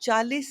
40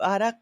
12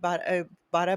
12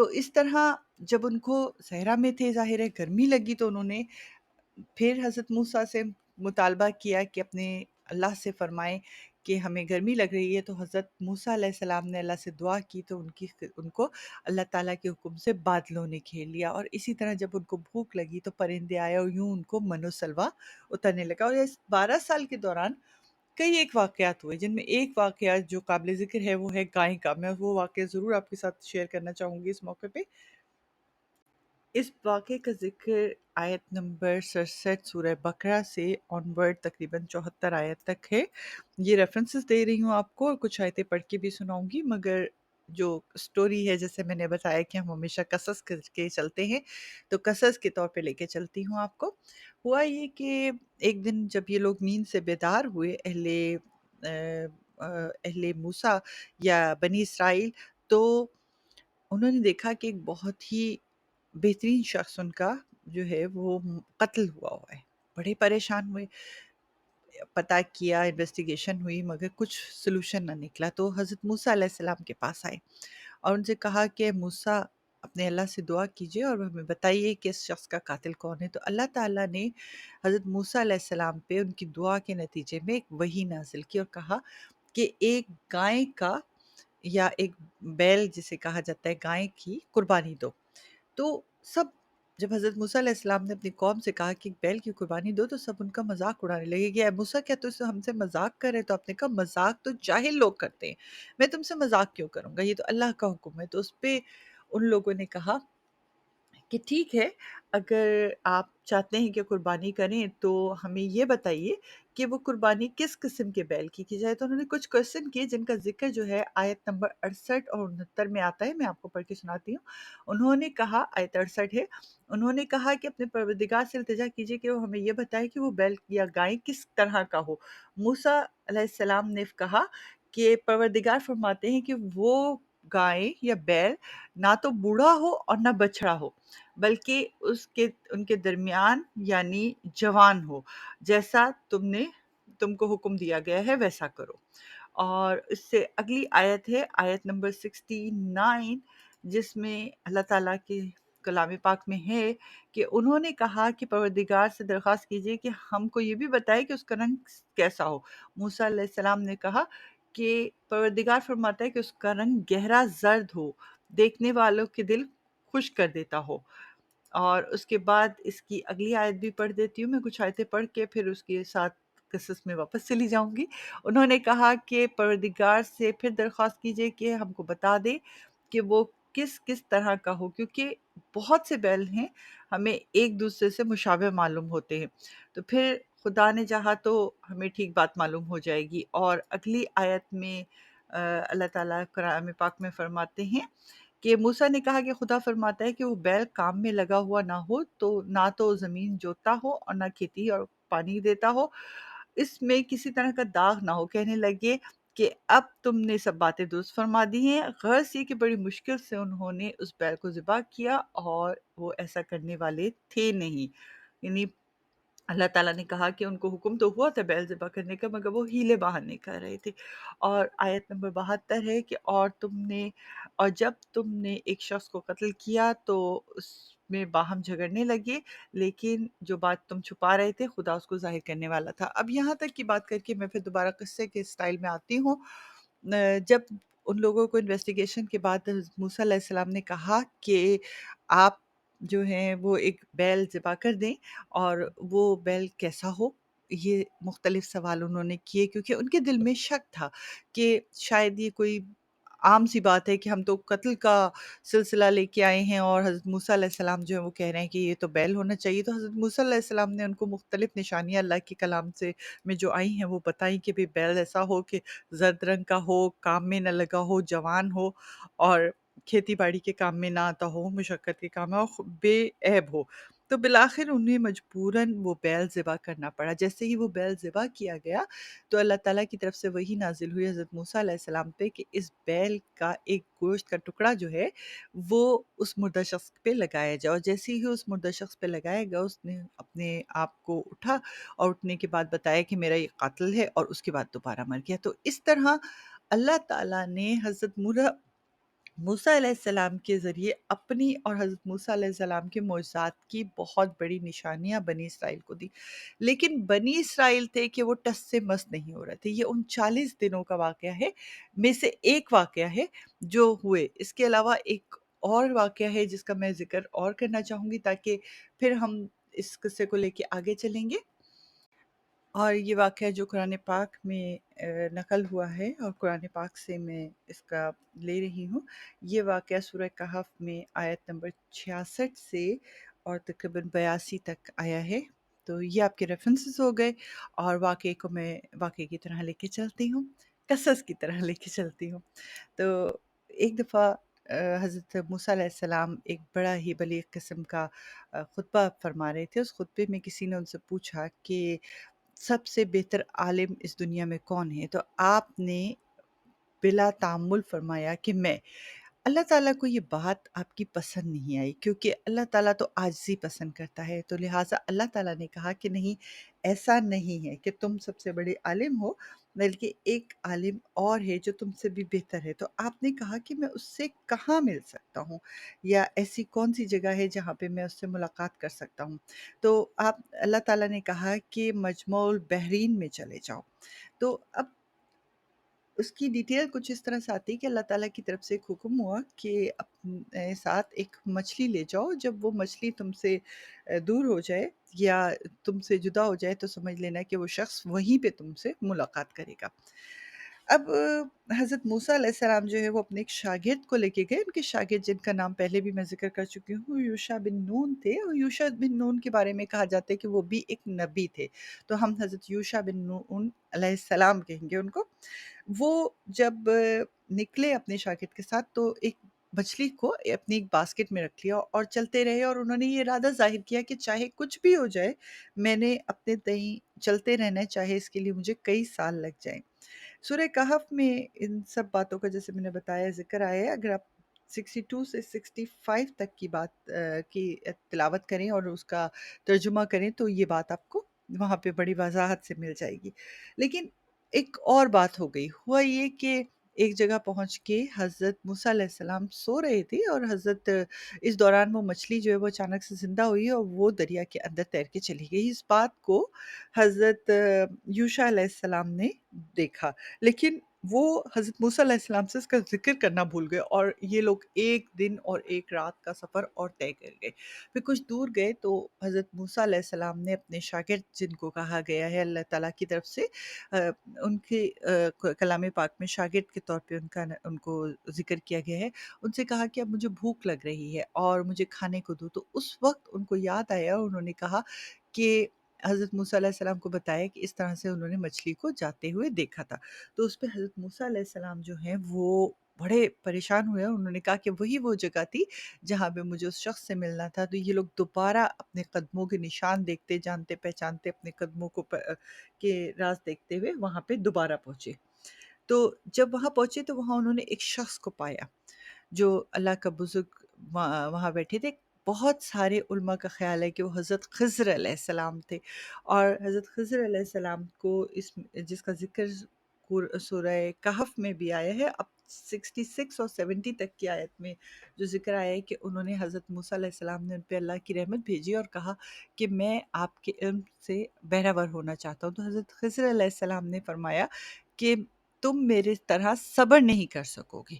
تو اس طرح جب ان کو صحرا میں تھے، ظاہر ہے گرمی لگی، تو انہوں نے پھر حضرت موسیٰ سے مطالبہ کیا کہ اپنے اللہ سے فرمائیں کہ ہمیں گرمی لگ رہی ہے، تو حضرت موسیٰ علیہ السلام نے اللہ سے دعا کی، تو ان کو اللہ تعالیٰ کے حکم سے بادلوں نے گھیر لیا، اور اسی طرح جب ان کو بھوک لگی تو پرندے آئے اور یوں ان کو من و سلوہ اترنے لگا۔ اور اس 12 سال کے دوران کئی ایک واقعات ہوئے، جن میں ایک واقعہ جو قابل ذکر ہے وہ ہے گائے کا۔ میں وہ واقعہ ضرور آپ کے ساتھ شیئر کرنا چاہوں گی اس موقع پہ۔ اس واقعے کا ذکر آیت نمبر 67 سورہ بقرہ سے آن ورڈ تقریباً 74 آیت تک ہے۔ یہ ریفرنسز دے رہی ہوں آپ کو، اور کچھ آیتیں پڑھ کے بھی سناؤں گی، مگر جو سٹوری ہے جیسے میں نے بتایا کہ ہم ہمیشہ قصص کر کے چلتے ہیں، تو قصص کے طور پہ لے کے چلتی ہوں آپ کو۔ ہوا یہ کہ ایک دن جب یہ لوگ نیند سے بیدار ہوئے، اہل موسیٰ یا بنی اسرائیل، تو انہوں نے دیکھا کہ ایک بہت ہی بہترین شخص ان کا جو ہے وہ قتل ہوا ہے۔ بڑے پریشان ہوئے، پتہ کیا، انویسٹیگیشن ہوئی، مگر کچھ سلوشن نہ نکلا۔ تو حضرت موسیٰ علیہ السلام کے پاس آئے اور ان سے کہا کہ موسیٰ اپنے اللہ سے دعا کیجئے اور ہمیں بتائیے کہ اس شخص کا قاتل کون ہے۔ تو اللہ تعالیٰ نے حضرت موسیٰ علیہ السلام پہ ان کی دعا کے نتیجے میں ایک وحی نازل کی اور کہا کہ ایک گائے کا یا ایک بیل جسے کہا جاتا ہے گائے کی قربانی دو۔ تو سب، جب حضرت موسیٰ علیہ السلام نے اپنی قوم سے کہا کہ ایک بیل کی قربانی دو، تو سب ان کا مذاق اڑانے لگے کہ اے موسیٰ، کیا تو ہم سے مذاق کر رہے؟ تو آپ نے کہا مذاق تو جاہل لوگ کرتے ہیں، میں تم سے مذاق کیوں کروں گا، یہ تو اللہ کا حکم ہے۔ تو اس پہ ان لوگوں نے کہا کہ ٹھیک ہے، اگر آپ چاہتے ہیں کہ قربانی کریں تو ہمیں یہ بتائیے کہ وہ قربانی کس قسم کے بیل کی جائے۔ تو انہوں نے کچھ کوشچن کیے جن کا ذکر جو ہے آیت نمبر 68 اور 69 میں آتا ہے، میں آپ کو پڑھ کے سناتی ہوں۔ انہوں نے کہا، آیت 68 ہے، انہوں نے کہا کہ اپنے پروردگار سے التجا کیجئے کہ وہ ہمیں یہ بتائے کہ وہ بیل یا گائے کس طرح کا ہو۔ موسیٰ علیہ السلام نے کہا کہ پروردگار فرماتے ہیں کہ وہ گائے یا بیل نہ تو بوڑھا ہو اور نہ بچڑا ہو، بلکہ ان کے درمیان یعنی جوان ہو، جیسا تم کو حکم دیا گیا ہے ویسا کرو۔ اور اس سے اگلی آیت ہے آیت نمبر 69، جس میں اللہ تعالیٰ کے کلام پاک میں ہے کہ انہوں نے کہا کہ پروردگار سے درخواست کیجئے کہ ہم کو یہ بھی بتائے کہ اس کا رنگ کیسا ہو۔ موسیٰ علیہ السلام نے کہا کہ پروردگار فرماتا ہے کہ اس کا رنگ گہرا زرد ہو، دیکھنے والوں کے دل خوش کر دیتا ہو۔ اور اس کے بعد اس کی اگلی آیت بھی پڑھ دیتی ہوں، میں کچھ آیتیں پڑھ کے پھر اس کے ساتھ قصص میں واپس چلی جاؤں گی۔ انہوں نے کہا کہ پروردگار سے پھر درخواست کیجئے کہ ہم کو بتا دے کہ وہ کس کس طرح کا ہو، کیونکہ بہت سے بیل ہیں ہمیں ایک دوسرے سے مشابہ معلوم ہوتے ہیں، تو پھر خدا نے چاہا تو ہمیں ٹھیک بات معلوم ہو جائے گی۔ اور اگلی آیت میں اللہ تعالیٰ کلام پاک میں فرماتے ہیں کہ موسیٰ نے کہا کہ خدا فرماتا ہے کہ وہ بیل کام میں لگا ہوا نہ ہو، تو نہ تو زمین جوتتا ہو اور نہ کھیتی اور پانی دیتا ہو، اس میں کسی طرح کا داغ نہ ہو۔ کہنے لگے کہ اب تم نے سب باتیں درست فرما دی ہیں، غرض یہ کہ بڑی مشکل سے انہوں نے اس بیل کو ذبح کیا اور وہ ایسا کرنے والے تھے نہیں، یعنی اللہ تعالیٰ نے کہا کہ ان کو حکم تو ہوا تھا بیل ذبح کرنے کا، مگر وہ ہیلے بہانے کر رہے تھے۔ اور آیت نمبر 72 ہے کہ اور جب تم نے ایک شخص کو قتل کیا تو اس میں باہم جھگڑنے لگے، لیکن جو بات تم چھپا رہے تھے خدا اس کو ظاہر کرنے والا تھا۔ اب یہاں تک کی بات کر کے میں پھر دوبارہ قصے کے سٹائل میں آتی ہوں۔ جب ان لوگوں کو انویسٹیگیشن کے بعد حضرت موسیٰ علیہ السلام نے کہا کہ آپ جو ہیں وہ ایک بیل ذبح کر دیں، اور وہ بیل کیسا ہو، یہ مختلف سوال انہوں نے کیے، کیونکہ ان کے دل میں شک تھا کہ شاید یہ کوئی عام سی بات ہے کہ ہم تو قتل کا سلسلہ لے کے آئے ہیں اور حضرت موسیٰ علیہ السلام جو ہے وہ کہہ رہے ہیں کہ یہ تو بیل ہونا چاہیے۔ تو حضرت موسیٰ علیہ السلام نے ان کو مختلف نشانیاں اللہ کے کلام سے میں جو آئی ہیں وہ بتائیں کہ بھی بیل ایسا ہو کہ زرد رنگ کا ہو، کام میں نہ لگا ہو، جوان ہو، اور کھیتی باڑی کے کام میں نہ آتا ہو، مشقت کے کام میں، اور بے عیب ہو۔ تو بالآخر انہیں مجبوراً وہ بیل ذبح کرنا پڑا۔ جیسے ہی وہ بیل ذبح کیا گیا تو اللہ تعالیٰ کی طرف سے وحی نازل ہوئی حضرت موسیٰ علیہ السلام پہ کہ اس بیل کا ایک گوشت کا ٹکڑا جو ہے وہ اس مردہ شخص پہ لگایا جائے، اور جیسے ہی اس مردہ شخص پہ لگایا گیا اس نے اپنے آپ کو اٹھا اور اٹھنے کے بعد بتایا کہ میرا یہ قاتل ہے، اور اس کے بعد دوبارہ مر گیا۔ تو اس طرح اللہ تعالیٰ نے حضرت موسیٰ علیہ السلام کے ذریعے اپنی اور حضرت موسیٰ علیہ السلام کے معجزات کی بہت بڑی نشانیاں بنی اسرائیل کو دی، لیکن بنی اسرائیل تھے کہ وہ ٹس سے مس نہیں ہو رہے تھے۔ یہ ان 40 دنوں کا واقعہ ہے، میں سے ایک واقعہ ہے جو ہوئے۔ اس کے علاوہ ایک اور واقعہ ہے جس کا میں ذکر اور کرنا چاہوں گی تاکہ پھر ہم اس قصے کو لے کے آگے چلیں گے۔ اور یہ واقعہ جو قرآن پاک میں نقل ہوا ہے اور قرآن پاک سے میں اس کا لے رہی ہوں، یہ واقعہ سورہ کہف میں آیت نمبر 66 سے اور تقریباً 82 تک آیا ہے۔ تو یہ آپ کے ریفرنسز ہو گئے، اور واقعے کو میں واقعے کی طرح لے کے چلتی ہوں، قصص کی طرح لے کے چلتی ہوں۔ تو ایک دفعہ حضرت موسیٰ علیہ السلام ایک بڑا ہی بلیغ قسم کا خطبہ فرما رہے تھے۔ اس خطبے میں کسی نے ان سے پوچھا کہ سب سے بہتر عالم اس دنیا میں کون ہے؟ تو آپ نے بلا تعمل فرمایا کہ میں۔ اللہ تعالیٰ کو یہ بات آپ کی پسند نہیں آئی، کیونکہ اللہ تعالیٰ تو عاجزی پسند کرتا ہے، تو لہٰذا اللہ تعالیٰ نے کہا کہ نہیں، ایسا نہیں ہے کہ تم سب سے بڑے عالم ہو، بلکہ ایک عالم اور ہے جو تم سے بھی بہتر ہے۔ تو آپ نے کہا کہ میں اس سے کہاں مل سکتا ہوں، یا ایسی کون سی جگہ ہے جہاں پہ میں اس سے ملاقات کر سکتا ہوں؟ تو اللہ تعالیٰ نے کہا کہ مجمع البحرین میں چلے جاؤ۔ تو اب اس کی ڈیٹیل کچھ اس طرح سے آتی ہے کہ اللہ تعالیٰ کی طرف سے ایک حکم ہوا کہ اپنے ساتھ ایک مچھلی لے جاؤ، جب وہ مچھلی تم سے دور ہو جائے یا تم سے جدا ہو جائے تو سمجھ لینا کہ وہ شخص وہیں پہ تم سے ملاقات کرے گا۔ اب حضرت موسیٰ علیہ السلام جو ہے وہ اپنے ایک شاگرد کو لے کے گئے۔ ان کے شاگرد جن کا نام پہلے بھی میں ذکر کر چکی ہوں، یوشع بن نون تھے، اور یوشع بن نون کے بارے میں کہا جاتا ہے کہ وہ بھی ایک نبی تھے، تو ہم حضرت یوشع بن نون علیہ السلام کہیں گے ان کو۔ وہ جب نکلے اپنے شاگرد کے ساتھ تو ایک مچھلی کو اپنی ایک باسکٹ میں رکھ لیا اور چلتے رہے، اور انہوں نے یہ ارادہ ظاہر کیا کہ چاہے کچھ بھی ہو جائے میں نے اپنے تئیں چلتے رہنا ہے، چاہے اس کے لیے مجھے کئی سال لگ جائیں۔ سورہ کہف میں ان سب باتوں کا جیسے میں نے بتایا ذکر آیا ہے۔ اگر آپ 62 سے 65 تک کی بات کی تلاوت کریں اور اس کا ترجمہ کریں تو یہ بات آپ کو وہاں پہ بڑی وضاحت سے مل جائے گی۔ لیکن ایک اور بات ہو گئی، ہوا یہ کہ ایک جگہ پہنچ کے حضرت موسیٰ علیہ السلام سو رہے تھے، اور حضرت اس دوران وہ مچھلی جو ہے وہ اچانک سے زندہ ہوئی اور وہ دریا کے اندر تیر کے چلی گئی۔ اس بات کو حضرت یوشع علیہ السلام نے دیکھا، لیکن وہ حضرت موسیٰ علیہ السلام سے اس کا ذکر کرنا بھول گئے، اور یہ لوگ ایک دن اور ایک رات کا سفر اور طے کر گئے۔ پھر کچھ دور گئے تو حضرت موسیٰ علیہ السلام نے اپنے شاگرد جن کو کہا گیا ہے اللہ تعالیٰ کی طرف سے ان کے کلام پاک میں شاگرد کے طور پہ ان کو ذکر کیا گیا ہے، ان سے کہا کہ اب مجھے بھوک لگ رہی ہے اور مجھے کھانے کو دو۔ تو اس وقت ان کو یاد آیا اور انہوں نے کہا کہ حضرت موسیٰ علیہ السلام کو بتایا کہ اس طرح سے انہوں نے مچھلی کو جاتے ہوئے دیکھا تھا۔ تو اس پہ حضرت موسیٰ علیہ السلام جو ہیں وہ بڑے پریشان ہوئے، انہوں نے کہا کہ وہی وہ جگہ تھی جہاں پہ مجھے اس شخص سے ملنا تھا۔ تو یہ لوگ دوبارہ اپنے قدموں کے نشان دیکھتے، جانتے پہچانتے، اپنے قدموں کو کے راز دیکھتے ہوئے وہاں پہ دوبارہ پہنچے۔ تو جب وہاں پہنچے تو وہاں انہوں نے ایک شخص کو پایا جو اللہ کا بزرگ وہاں بیٹھے تھے۔ بہت سارے علماء کا خیال ہے کہ وہ حضرت خضر علیہ السلام تھے، اور حضرت خضر علیہ السلام کو جس کا ذکر سورہ کہف میں بھی آیا ہے، اب 66 اور 70 تک کی آیت میں جو ذکر آیا ہے کہ انہوں نے حضرت موسیٰ علیہ السلام نے ان پہ اللہ کی رحمت بھیجی اور کہا کہ میں آپ کے علم سے بہرہ ور ہونا چاہتا ہوں۔ تو حضرت خضر علیہ السلام نے فرمایا کہ تم میرے طرح صبر نہیں کر سکو گے،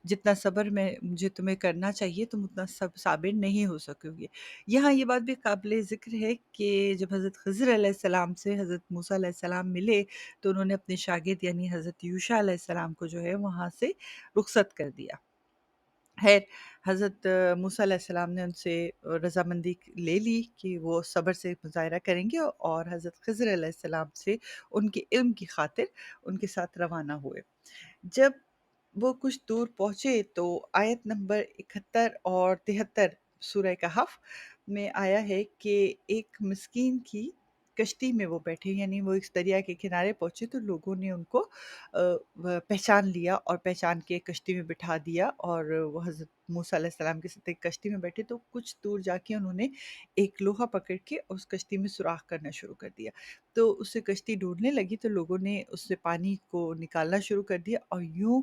جتنا صبر میں مجھے تمہیں کرنا چاہیے تم اتنا صابر نہیں ہو سکو گے۔ یہاں یہ بات بھی قابل ذکر ہے کہ جب حضرت خضر علیہ السلام سے حضرت موسیٰ علیہ السلام ملے تو انہوں نے اپنے شاگرد یعنی حضرت یوشع علیہ السلام کو جو ہے وہاں سے رخصت کر دیا۔ خیر، حضرت موسیٰ علیہ السلام نے ان سے رضامندی لے لی کہ وہ صبر سے مظاہرہ کریں گے، اور حضرت خضر علیہ السلام سے ان کے علم کی خاطر ان کے ساتھ روانہ ہوئے۔ جب وہ کچھ دور پہنچے تو آیت نمبر 71 اور 73 سورہ کہف میں آیا ہے کہ ایک مسکین کی کشتی میں وہ بیٹھے، یعنی وہ اس دریا کے کنارے پہنچے تو لوگوں نے ان کو پہچان لیا اور پہچان کے کشتی میں بٹھا دیا، اور وہ حضرت موسیٰ علیہ السلام کے ساتھ ایک کشتی میں بیٹھے تو کچھ دور جا کے انہوں نے ایک لوہا پکڑ کے اس کشتی میں سوراخ کرنا شروع کر دیا۔ تو اس سے کشتی ڈوبنے لگی تو لوگوں نے اس سے پانی کو نکالنا شروع کر دیا، اور یوں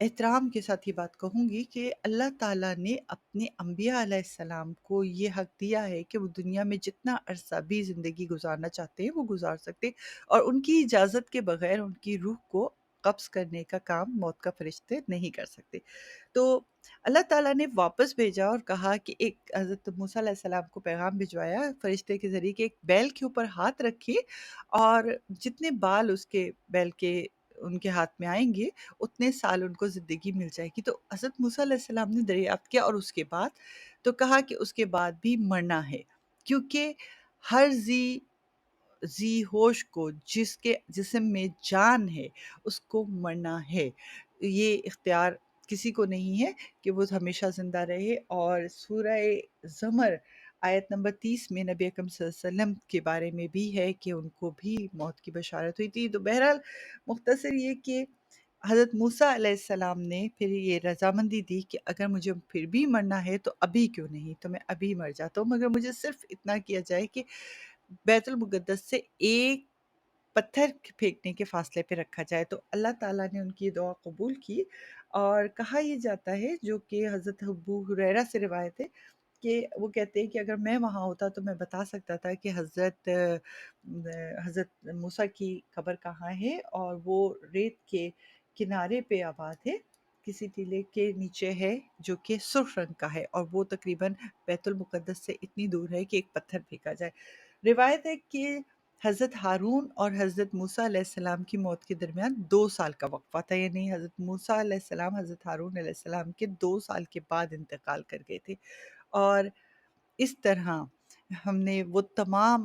احترام کے ساتھ یہ بات کہوں گی کہ اللہ تعالیٰ نے اپنے انبیاء علیہ السلام کو یہ حق دیا ہے کہ وہ دنیا میں جتنا عرصہ بھی زندگی گزارنا چاہتے ہیں وہ گزار سکتے ہیں، اور ان کی اجازت کے بغیر ان کی روح کو قبض کرنے کا کام موت کا فرشتے نہیں کر سکتے۔ تو اللہ تعالیٰ نے واپس بھیجا اور کہا کہ ایک حضرت موسیٰ علیہ السلام کو پیغام بھجوایا فرشتے کے ذریعے کہ ایک بیل کے اوپر ہاتھ رکھیے، اور جتنے بال اس کے بیل کے ان کے ہاتھ میں آئیں گے اتنے سال ان کو زندگی مل جائے گی۔ تو حضرت موسیٰ علیہ السلام نے دریافت کیا، اور اس کے بعد تو کہا کہ اس کے بعد بھی مرنا ہے، کیونکہ ہر ذی ہوش کو جس کے جسم میں جان ہے اس کو مرنا ہے۔ یہ اختیار کسی کو نہیں ہے کہ وہ ہمیشہ زندہ رہے۔ اور سورہ زمر آیت نمبر 30 میں نبی اکرم صلی اللہ علیہ وسلم کے بارے میں بھی ہے کہ ان کو بھی موت کی بشارت ہوئی تھی۔ تو بہرحال مختصر یہ کہ حضرت موسیٰ علیہ السلام نے پھر یہ رضامندی دی کہ اگر مجھے پھر بھی مرنا ہے تو ابھی کیوں نہیں، تو میں ابھی مر جاتا ہوں، مگر مجھے صرف اتنا کیا جائے کہ بیت المقدس سے ایک پتھر پھینکنے کے فاصلے پہ رکھا جائے۔ تو اللہ تعالیٰ نے ان کی یہ دعا قبول کی، اور کہا یہ جاتا ہے، جو کہ حضرت ابو ہریرہ سے روایت ہے، کہ وہ کہتے ہیں کہ اگر میں وہاں ہوتا تو میں بتا سکتا تھا کہ حضرت موسیٰ کی قبر کہاں ہے، اور وہ ریت کے کنارے پہ آباد ہے، کسی ٹیلے کے نیچے ہے جو کہ سرخ رنگ کا ہے، اور وہ تقریباً بیت المقدس سے اتنی دور ہے کہ ایک پتھر پھینکا جائے۔ روایت ہے کہ حضرت ہارون اور حضرت موسیٰ علیہ السلام کی موت کے درمیان 2 سال کا وقفہ تھا، یعنی حضرت موسیٰ علیہ السلام حضرت ہارون علیہ السلام کے 2 سال کے بعد انتقال کر گئے تھے۔ اور اس طرح ہم نے وہ تمام،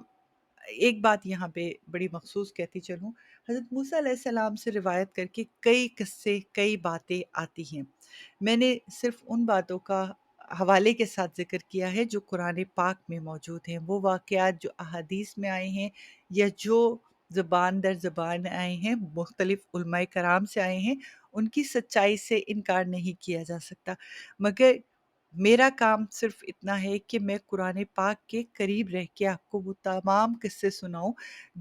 ایک بات یہاں پہ بڑی مخصوص کہتی چلوں، حضرت موسیٰ علیہ السلام سے روایت کر کے کئی قصے، کئی باتیں آتی ہیں۔ میں نے صرف ان باتوں کا حوالے کے ساتھ ذکر کیا ہے جو قرآن پاک میں موجود ہیں، وہ واقعات جو احادیث میں آئے ہیں یا جو زبان در زبان آئے ہیں، مختلف علماء کرام سے آئے ہیں، ان کی سچائی سے انکار نہیں کیا جا سکتا، مگر میرا کام صرف اتنا ہے کہ میں قرآن پاک کے قریب رہ کے آپ کو وہ تمام قصے سناؤں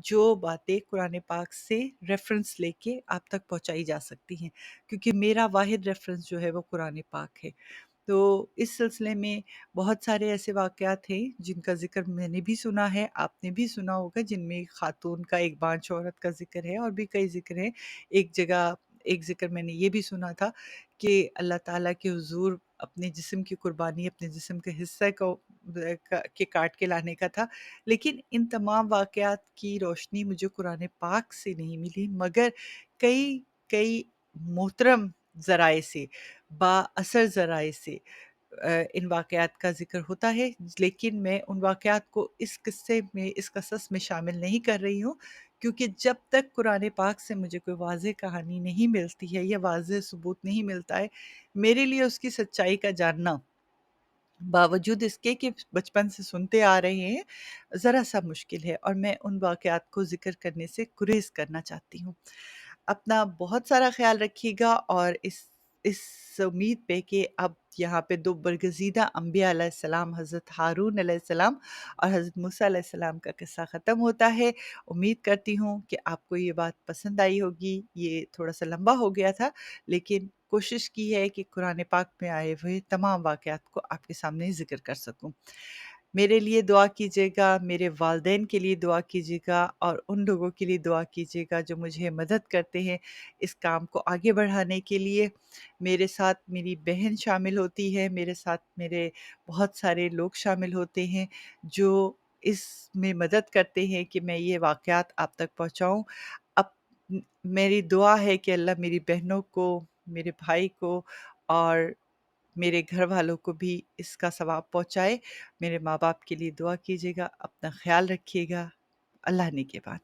جو باتیں قرآن پاک سے ریفرنس لے کے آپ تک پہنچائی جا سکتی ہیں، کیونکہ میرا واحد ریفرنس جو ہے وہ قرآن پاک ہے۔ تو اس سلسلے میں بہت سارے ایسے واقعات ہیں جن کا ذکر میں نے بھی سنا ہے، آپ نے بھی سنا ہوگا، جن میں ایک خاتون کا، ایک بانجھ عورت کا ذکر ہے، اور بھی کئی ذکر ہیں۔ ایک جگہ ایک ذکر میں نے یہ بھی سنا تھا کہ اللہ تعالیٰ کے حضور اپنے جسم کی قربانی اپنے جسم کے حصے کو کے کاٹ کے لانے کا تھا۔ لیکن ان تمام واقعات کی روشنی مجھے قرآن پاک سے نہیں ملی، مگر کئی کئی محترم ذرائع سے، با اثر ذرائع سے ان واقعات کا ذکر ہوتا ہے، لیکن میں ان واقعات کو اس قصے میں، اس قصص میں شامل نہیں کر رہی ہوں، کیونکہ جب تک قرآن پاک سے مجھے کوئی واضح کہانی نہیں ملتی ہے یا واضح ثبوت نہیں ملتا ہے، میرے لیے اس کی سچائی کا جاننا، باوجود اس کے کہ بچپن سے سنتے آ رہے ہیں، ذرا سا مشکل ہے، اور میں ان واقعات کو ذکر کرنے سے گریز کرنا چاہتی ہوں۔ اپنا بہت سارا خیال رکھیے گا، اور اس امید پہ کہ اب یہاں پہ 2 برگزیدہ انبیاء علیہ السلام، حضرت ہارون علیہ السلام اور حضرت موسیٰ علیہ السلام کا قصہ ختم ہوتا ہے۔ امید کرتی ہوں کہ آپ کو یہ بات پسند آئی ہوگی۔ یہ تھوڑا سا لمبا ہو گیا تھا، لیکن کوشش کی ہے کہ قرآن پاک میں آئے ہوئے تمام واقعات کو آپ کے سامنے ذکر کر سکوں۔ میرے لیے دعا کیجیے گا، میرے والدین کے لیے دعا کیجیے گا، اور ان لوگوں کے لیے دعا کیجیے گا جو مجھے مدد کرتے ہیں اس کام کو آگے بڑھانے کے لیے۔ میرے ساتھ میری بہن شامل ہوتی ہے، میرے ساتھ میرے بہت سارے لوگ شامل ہوتے ہیں جو اس میں مدد کرتے ہیں کہ میں یہ واقعات آپ تک پہنچاؤں۔ اب میری دعا ہے کہ اللہ میری بہنوں کو، میرے بھائی کو، اور میرے گھر والوں کو بھی اس کا ثواب پہنچائے۔ میرے ماں باپ کے لیے دعا کیجیے گا، اپنا خیال رکھیے گا۔ اللہ نے کے بعد